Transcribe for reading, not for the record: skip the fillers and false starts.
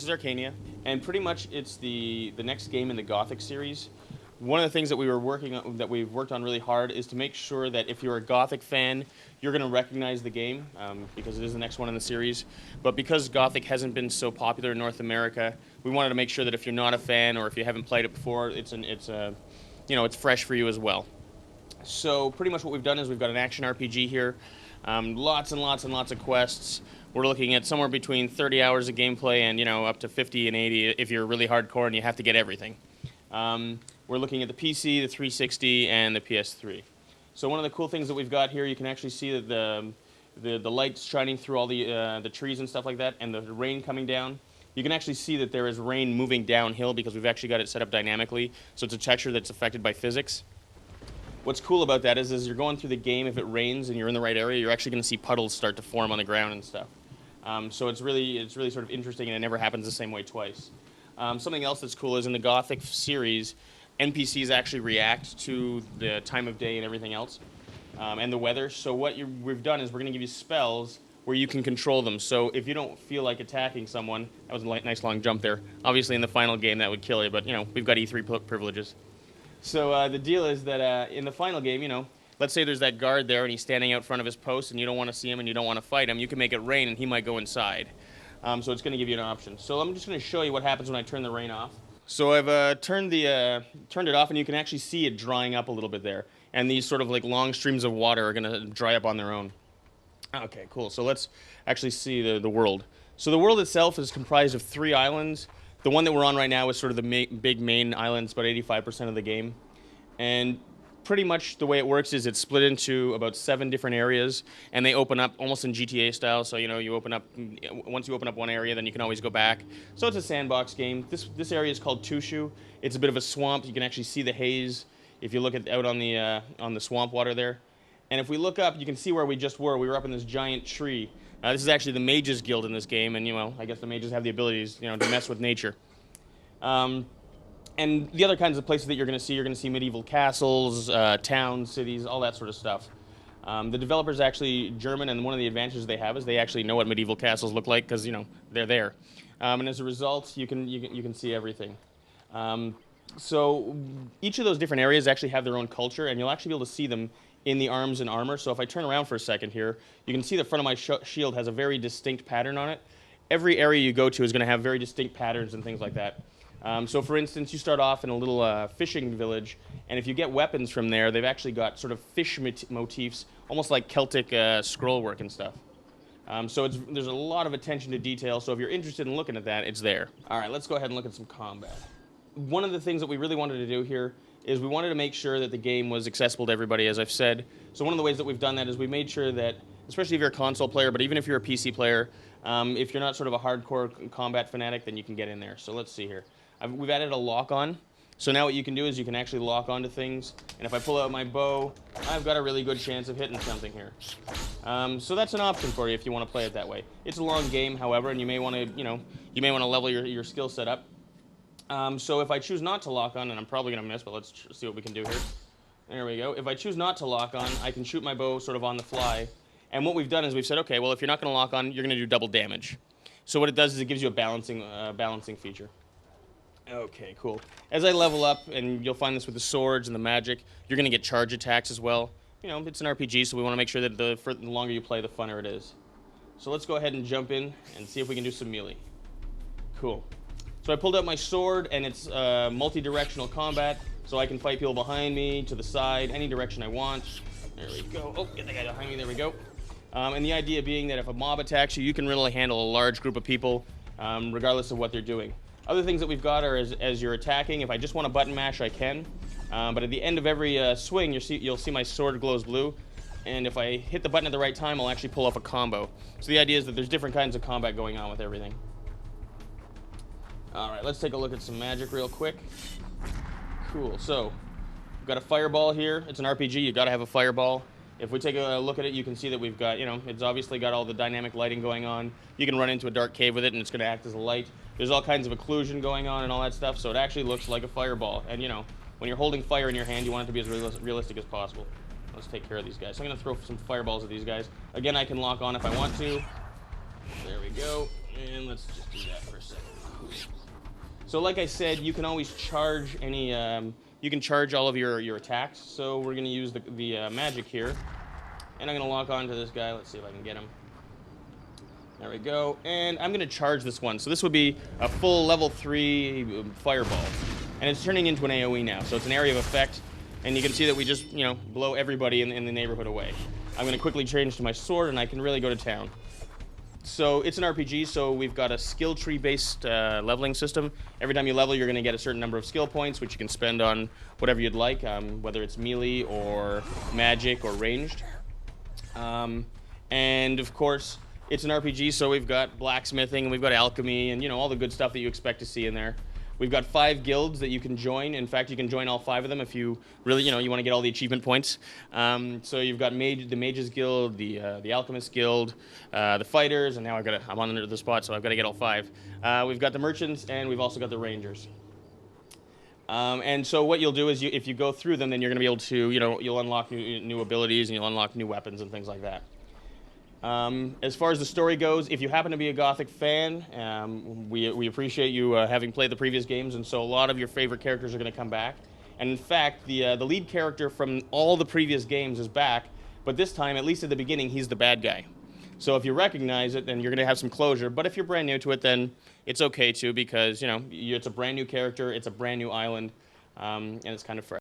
This is ARCANIA, and pretty much it's the next game in the Gothic series. One of the things that we've worked on really hard is to make sure that if you're a Gothic fan, you're going to recognize the game because it is the next one in the series. But because Gothic hasn't been so popular in North America, we wanted to make sure that if you're not a fan or if you haven't played it before, it's fresh for you as well. So pretty much what we've done is we've got an action RPG here, lots and lots and lots of quests. We're looking at somewhere between 30 hours of gameplay and up to 50 and 80 if you're really hardcore and you have to get everything. We're looking at the PC, the 360, and the PS3. So one of the cool things that we've got here, you can actually see that the lights shining through all the trees and stuff like that, and the rain coming down. You can actually see that there is rain moving downhill because we've actually got it set up dynamically, so it's a texture that's affected by physics. What's cool about that is as you're going through the game, if it rains and you're in the right area, you're actually going to see puddles start to form on the ground and stuff. So it's really sort of interesting, and it never happens the same way twice. Something else that's cool is in the Gothic series, NPCs actually react to the time of day and everything else, and the weather. So what we've done is we're going to give you spells where you can control them. So if you don't feel like attacking someone, that was a nice long jump there. Obviously in the final game that would kill you, but we've got E3 privileges. So the deal is that in the final game, let's say there's that guard there and he's standing out front of his post and you don't want to see him and you don't want to fight him, you can make it rain and he might go inside. So it's going to give you an option. So I'm just going to show you what happens when I turn the rain off. So I've turned it off, and you can actually see it drying up a little bit there. And these sort of like long streams of water are going to dry up on their own. Okay, cool. So let's actually see the world. So the world itself is comprised of 3 islands. The one that we're on right now is sort of the big main island. It's about 85% of the game. And pretty much the way it works is it's split into about 7 different areas, and they open up almost in GTA style. So once you open up one area, then you can always go back. So it's a sandbox game. This area is called Tushu. It's a bit of a swamp. You can actually see the haze if you look out on the swamp water there. And if we look up, you can see where we just were. We were up in this giant tree. This is actually the Mages Guild in this game, and I guess the mages have the abilities to mess with nature. And the other kinds of places that you're going to see medieval castles, towns, cities, all that sort of stuff. The developer's actually German, and one of the advantages they have is they actually know what medieval castles look like because they're there. And as a result, you can see everything. So each of those different areas actually have their own culture, and you'll actually be able to see them in the arms and armor. So if I turn around for a second here, you can see the front of my shield has a very distinct pattern on it. Every area you go to is going to have very distinct patterns and things like that. So for instance, you start off in a little fishing village, and if you get weapons from there, they've actually got sort of fish motifs, almost like Celtic scroll work and stuff. So there's a lot of attention to detail, so if you're interested in looking at that, it's there. All right, let's go ahead and look at some combat. One of the things that we really wanted to do here is we wanted to make sure that the game was accessible to everybody, as I've said. So one of the ways that we've done that is we made sure that, especially if you're a console player, but even if you're a PC player, if you're not sort of a hardcore combat fanatic, then you can get in there. So let's see here. We've added a lock-on. So now what you can do is you can actually lock onto things. And if I pull out my bow, I've got a really good chance of hitting something here. So that's an option for you if you want to play it that way. It's a long game, however, and you may want to level your skill set up. So if I choose not to lock on, and I'm probably going to miss, but let's see what we can do here. There we go. If I choose not to lock on, I can shoot my bow sort of on the fly. And what we've done is we've said, okay, well, if you're not going to lock on, you're going to do double damage. So what it does is it gives you a balancing feature. Okay, cool. As I level up, and you'll find this with the swords and the magic, you're going to get charge attacks as well. It's an RPG, so we want to make sure that the longer you play, the funner it is. So let's go ahead and jump in and see if we can do some melee. Cool. So I pulled out my sword, and it's multi-directional combat, so I can fight people behind me, to the side, any direction I want. There we go. Oh, get the guy behind me. There we go. And the idea being that if a mob attacks you, you can really handle a large group of people, regardless of what they're doing. Other things that we've got are as you're attacking, if I just want to button mash, I can. But at the end of every swing, you'll see my sword glows blue. And if I hit the button at the right time, I'll actually pull off a combo. So the idea is that there's different kinds of combat going on with everything. All right, let's take a look at some magic real quick. Cool, so we've got a fireball here. It's an RPG, you've got to have a fireball. If we take a look at it, you can see that we've got, it's obviously got all the dynamic lighting going on. You can run into a dark cave with it, and it's going to act as a light. There's all kinds of occlusion going on and all that stuff, so it actually looks like a fireball. And, when you're holding fire in your hand, you want it to be as realistic as possible. Let's take care of these guys. So I'm going to throw some fireballs at these guys. Again, I can lock on if I want to. There we go. And let's just do that for a second. So like I said, you can always charge any, you can charge all of your attacks. So we're going to use the magic here. And I'm going to lock on to this guy. Let's see if I can get him. There we go. And I'm going to charge this one. So this would be a full level 3 fireball. And it's turning into an AoE now. So it's an area of effect. And you can see that we just, blow everybody in the neighborhood away. I'm going to quickly change to my sword, and I can really go to town. So it's an RPG, so we've got a skill tree-based leveling system. Every time you level, you're going to get a certain number of skill points, which you can spend on whatever you'd like, whether it's melee or magic or ranged. And, of course, it's an RPG, so we've got blacksmithing, and we've got alchemy, and, all the good stuff that you expect to see in there. We've got 5 guilds that you can join. In fact, you can join all 5 of them if you really, you want to get all the achievement points. So you've got the Mages Guild, the Alchemist Guild, the Fighters, and now I'm on the spot, so I've got to get all 5. We've got the Merchants, and we've also got the Rangers. And so what you'll do is, if you go through them, then you're going to be able to, you'll unlock new abilities, and you'll unlock new weapons and things like that. As far as the story goes, if you happen to be a Gothic fan, we appreciate you having played the previous games, and so a lot of your favorite characters are going to come back. And in fact, the lead character from all the previous games is back, but this time, at least at the beginning, he's the bad guy. So if you recognize it, then you're going to have some closure, but if you're brand new to it, then it's okay too, because, it's a brand new character, it's a brand new island, and it's kind of fresh.